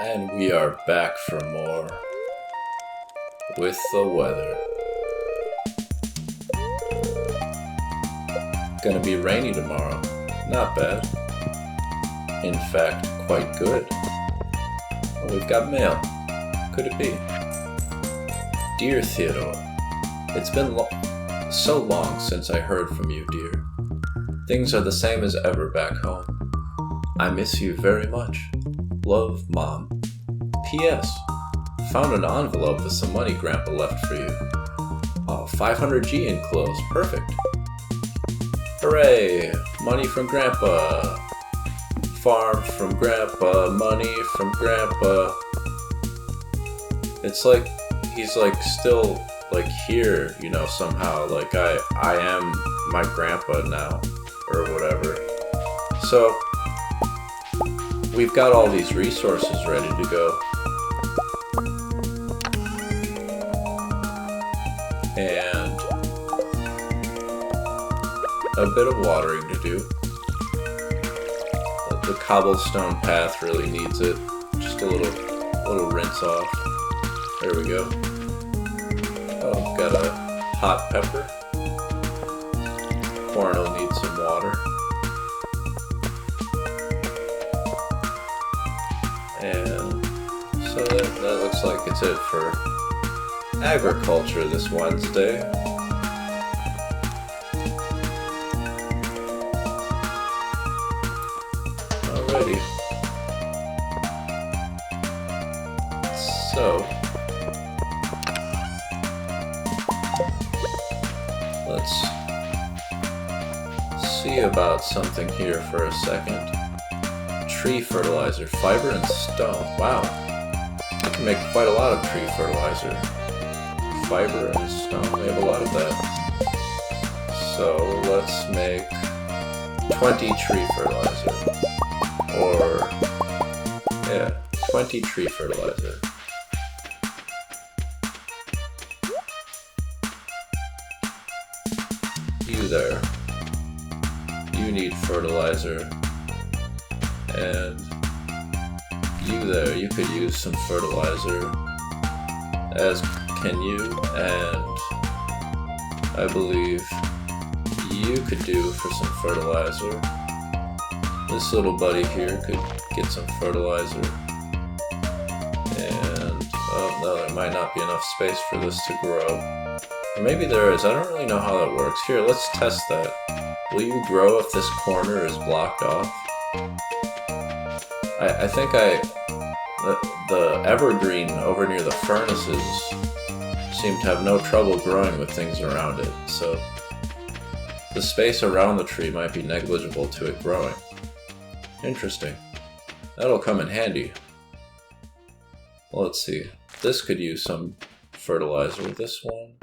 And we are back for more with the weather. Gonna be rainy tomorrow. Not bad. In fact, quite good. Well, we've got mail. Could it be? Dear Theodore, it's been so long since I heard from you, dear. Things are the same as ever back home. I miss you very much. Love, Mom. P.S. Found an envelope with some money Grandpa left for you. Oh, 500G enclosed. Perfect. Hooray! Money from Grandpa. Farm from Grandpa. Money from Grandpa. It's like he's still here, somehow. I am my grandpa now, or whatever. So we've got all these resources ready to go. And a bit of watering to do. The cobblestone path really needs it. Just a little rinse off. There we go. Oh, got a hot pepper. Corn will need some water. And so that looks like it's it for agriculture this Wednesday. Alrighty. So let's see about something here for a second. Tree fertilizer, fiber and stone. Wow. I can make quite a lot of tree fertilizer. Fiber and stone, we have a lot of that. So let's make 20 tree fertilizer. Or, yeah, 20 tree fertilizer. You there. You need fertilizer. And you there, you could use some fertilizer. As can you, and I believe you could do for some fertilizer. This little buddy here could get some fertilizer. And, oh no, there might not be enough space for this to grow. Or maybe there is, I don't really know how that works. Here, let's test that. Will you grow if this corner is blocked off? I think the evergreen over near the furnaces seem to have no trouble growing with things around it, so the space around the tree might be negligible to it growing. Interesting. That'll come in handy. Well, let's see. This could use some fertilizer. This one.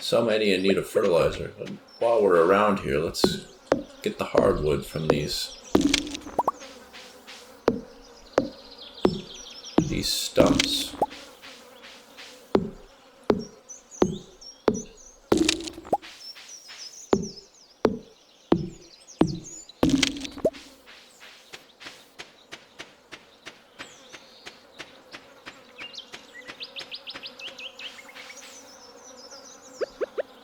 So many in need of fertilizer. But while we're around here, let's get the hardwood from these stumps.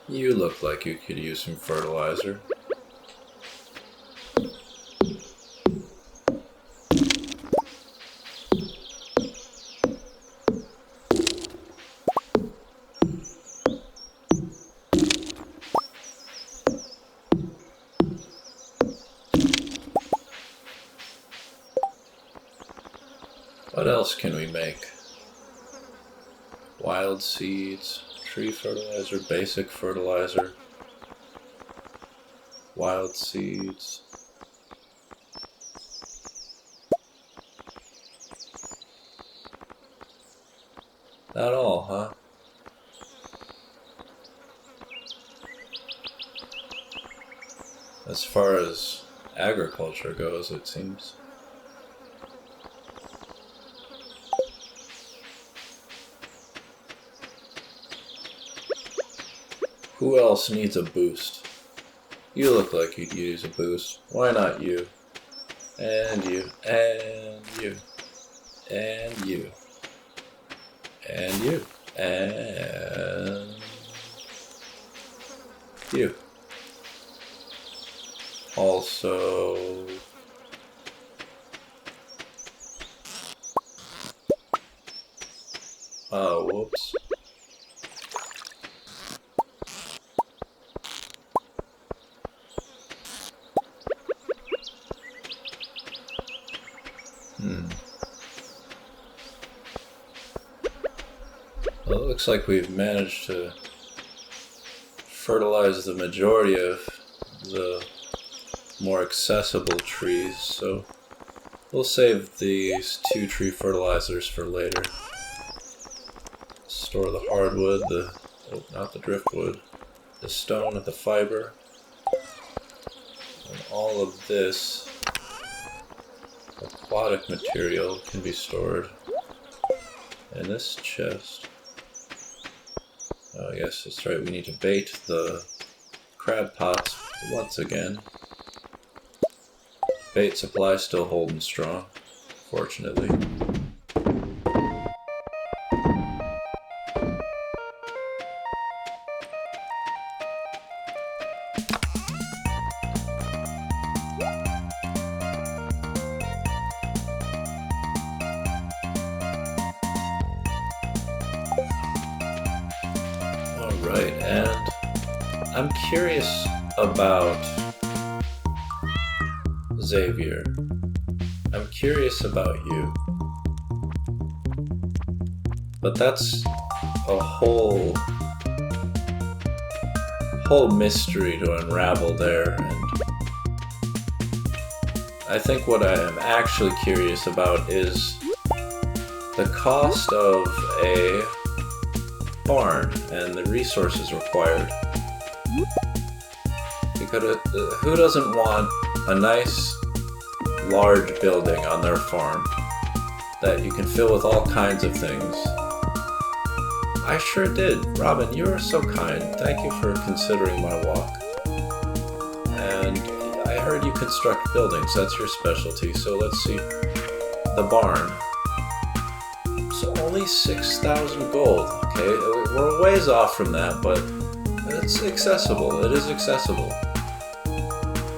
You look like you could use some fertilizer. What else can we make? Wild seeds, tree fertilizer, basic fertilizer, wild seeds. Not all, huh? As far as agriculture goes, it seems. Who else needs a boost? You look like you'd use a boost. Why not you? And you. And you. And you. And you. And you. Also... Oh, whoops. Well, it looks like we've managed to fertilize the majority of the more accessible trees, so we'll save these 2 tree fertilizers for later. Store the hardwood, not the driftwood, the stone, the fiber, and all of this aquatic material can be stored in this chest. Oh yes, that's right, we need to bait the crab pots once again. Bait supply still holding strong, fortunately. Alright, and I'm curious about Xavier. I'm curious about you. But that's a whole mystery to unravel there, and I think what I am actually curious about is the cost of a barn and the resources required. Because who doesn't want a nice large building on their farm that you can fill with all kinds of things? I sure did. Robin, you are so kind. Thank you for considering my walk. And I heard you construct buildings. That's your specialty. So let's see. The barn. So only 6,000 gold. Okay, we're ways off from that, but it's accessible. It is accessible.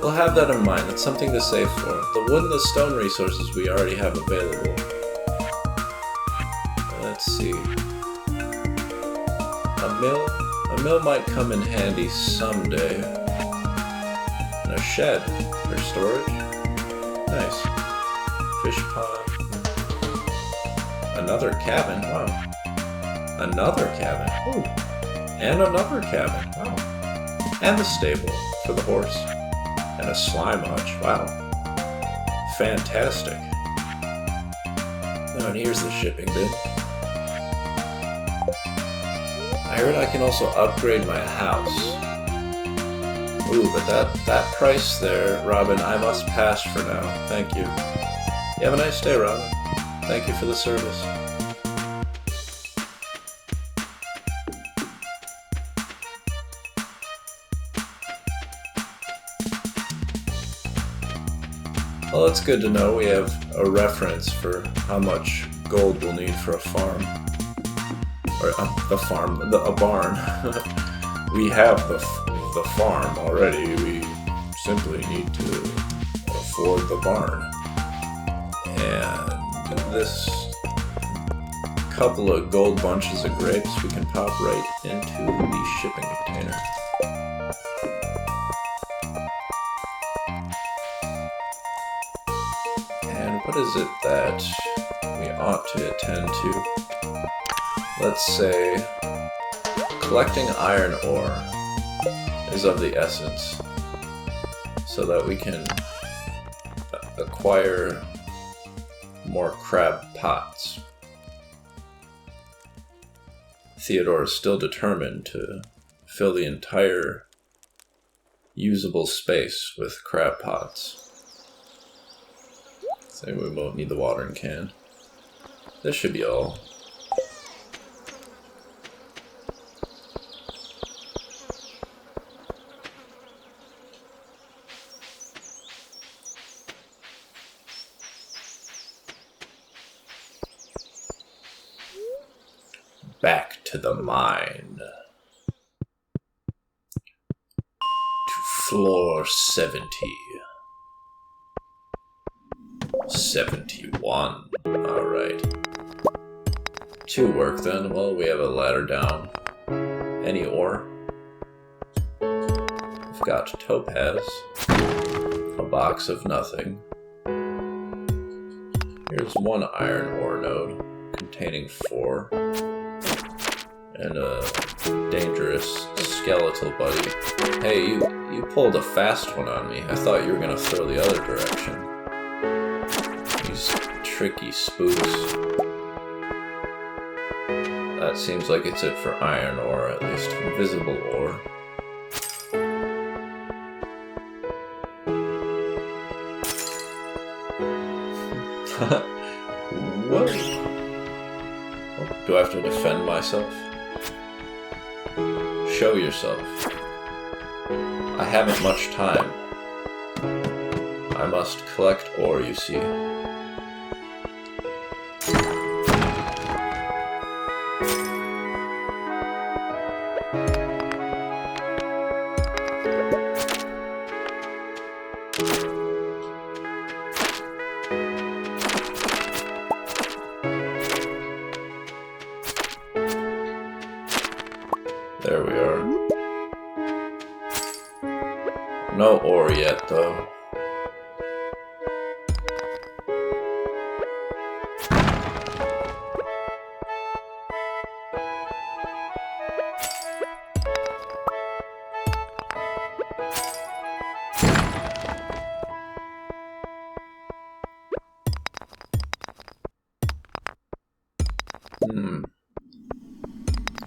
We'll have that in mind. That's something to save for. The wood and the stone resources we already have available. Let's see. A mill might come in handy someday. And a shed for storage. Nice. Fish pond. Another cabin. Wow. Another cabin. Ooh. And another cabin. Wow. And the stable for the horse. And a slime hutch. Wow. Fantastic. Oh, and here's the shipping bin. I heard I can also upgrade my house. Ooh, but that price there, Robin, I must pass for now. Thank you. You have a nice day, Robin. Thank you for the service. Well, it's good to know we have a reference for how much gold we'll need for a farm. Or a barn. We have the farm already. We simply need to afford the barn. And this couple of gold bunches of grapes we can pop right into the shipping container. And what is it that we ought to attend to? Let's say collecting iron ore is of the essence so that we can acquire more crab pots. Theodore is still determined to fill the entire usable space with crab pots. So we won't need the watering can. This should be all. to the mine. To floor 70. 71. Alright. To work then. Well, we have a ladder down. Any ore? We've got topaz. A box of nothing. Here's one iron ore node containing 4. And a dangerous skeletal buddy. Hey, you pulled a fast one on me. I thought you were gonna throw the other direction. These tricky spooks. That seems like it's it for iron ore, at least. Invisible ore. What? Do I have to defend myself? Show yourself. I haven't much time. I must collect ore, you see. There we are. No ore yet, though.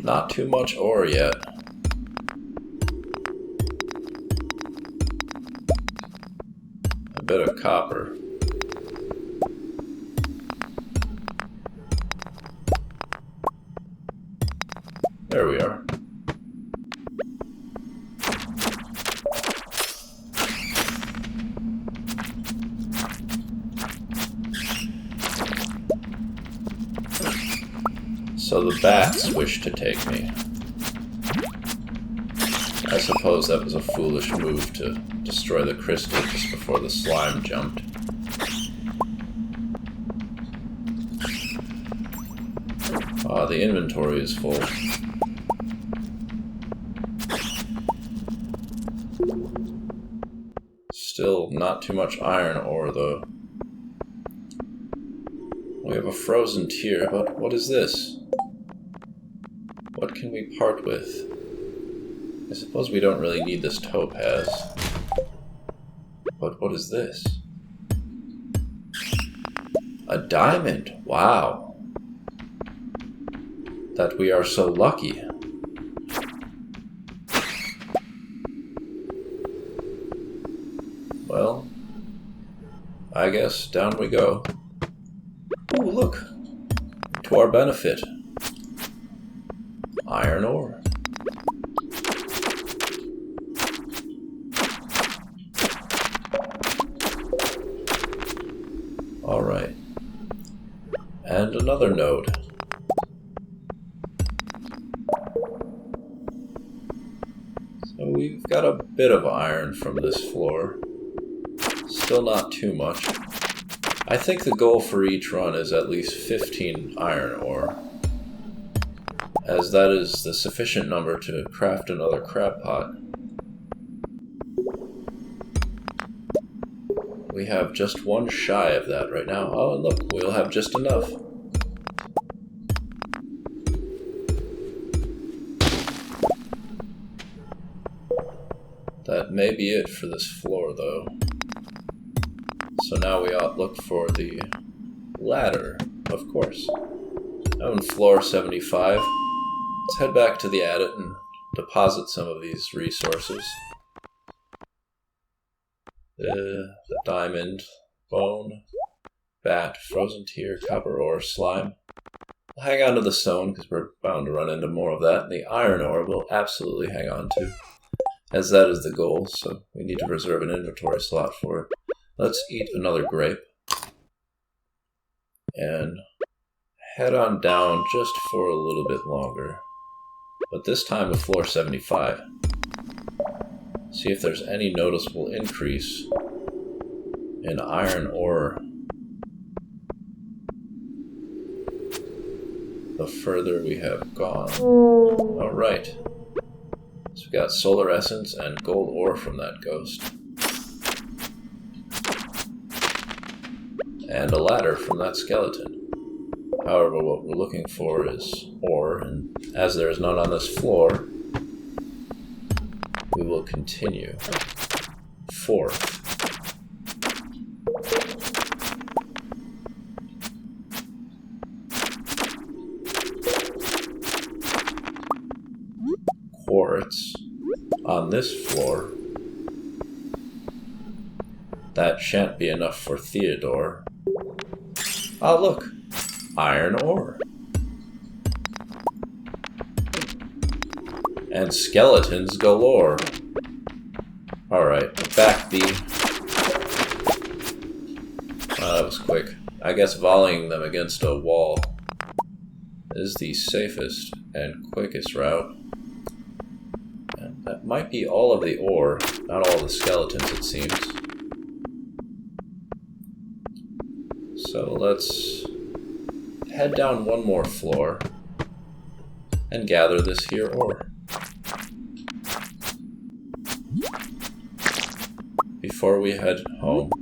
Not too much ore yet. A bit of copper. There we are. So the bats wish to take me. I suppose that was a foolish move to destroy the crystal just before the slime jumped. Ah, the inventory is full. Still not too much iron ore, though. We have a frozen tier, but what is this? What can we part with? I suppose we don't really need this topaz. But what is this? A diamond! Wow! That we are so lucky. Well, I guess down we go. Ooh, look! To our benefit. Iron ore. Alright. And another node. So we've got a bit of iron from this floor. Still not too much. I think the goal for each run is at least 15 iron ore, as that is the sufficient number to craft another crab pot. We have just one shy of that right now. Oh, and look, we'll have just enough. That may be it for this floor, though. So now we ought to look for the ladder, of course. On floor 75. Let's head back to the adit and deposit some of these resources. The diamond, bone, bat, frozen tear, copper ore, slime. We'll hang on to the stone because we're bound to run into more of that. And the iron ore we'll absolutely hang on to, as that is the goal, so we need to reserve an inventory slot for it. Let's eat another grape and head on down just for a little bit longer. but this time with floor 75. See if there's any noticeable increase in iron ore the further we have gone. Alright. So we got solar essence and gold ore from that ghost. And a ladder from that skeleton. However, what we're looking for is ore, and as there is none on this floor, we will continue forth. Quartz on this floor. That shan't be enough for Theodore. Ah, look! Iron ore. And skeletons galore. Alright, back the... that was quick. I guess volleying them against a wall is the safest and quickest route. And that might be all of the ore, not all the skeletons, it seems. So let's head down one more floor and gather this here ore before we head home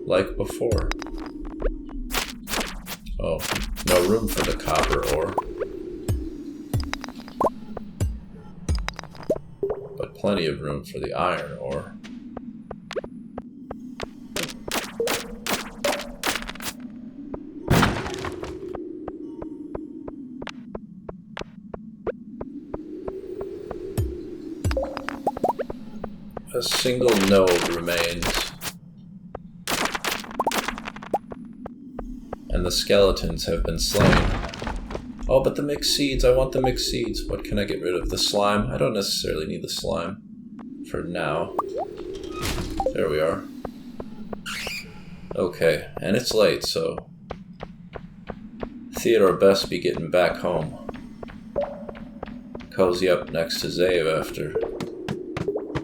like before. Oh, no room for the copper ore, but plenty of room for the iron ore. A single node remains. And the skeletons have been slain. Oh, but the mixed seeds. I want the mixed seeds. What can I get rid of? The slime? I don't necessarily need the slime for now. There we are. Okay, and it's late, so Theodore best be getting back home. Cozy up next to Zave after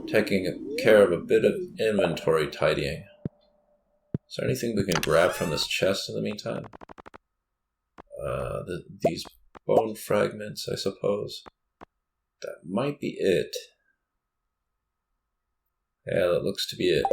taking care of a bit of inventory tidying. Is there anything we can grab from this chest in the meantime? These bone fragments, I suppose. That might be it. Yeah, that looks to be it.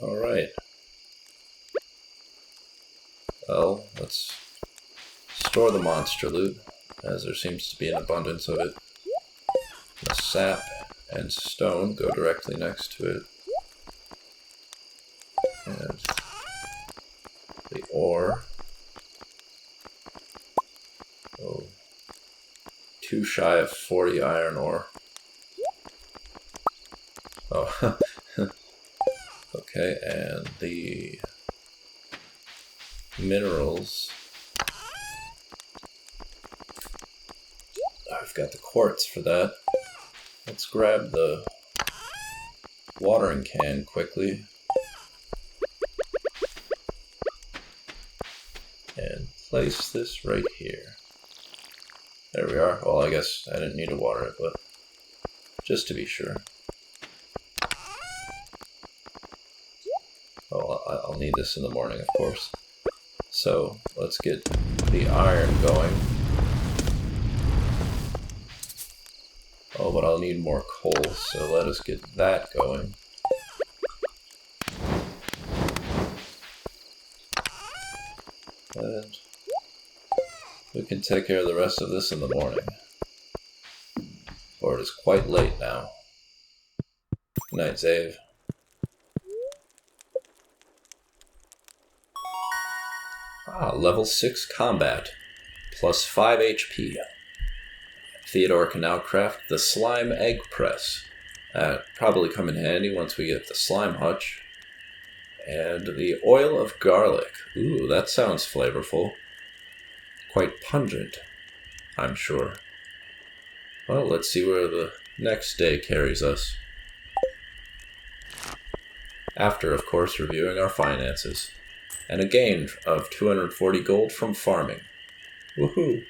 Alright. Well, let's store the monster loot, as there seems to be an abundance of it. The sap and stone go directly next to it. And the ore. Oh. 2 shy of 40 iron ore. Oh, okay, and the minerals. I've got the quartz for that. Let's grab the watering can quickly. And place this right here. There we are. Well, I guess I didn't need to water it, but just to be sure. Oh, I'll need this in the morning, of course. So, let's get the iron going. Oh, but I'll need more coal, so let us get that going. And we can take care of the rest of this in the morning. For it is quite late now. Good night, Zave. Ah, level 6 combat. Plus 5 HP. Theodore can now craft the slime egg press. Probably come in handy once we get the slime hutch. And the oil of garlic. Ooh, that sounds flavorful. Quite pungent. I'm sure. Well, let's see where the next day carries us. After, of course, reviewing our finances. And a gain of 240 gold from farming. Woohoo!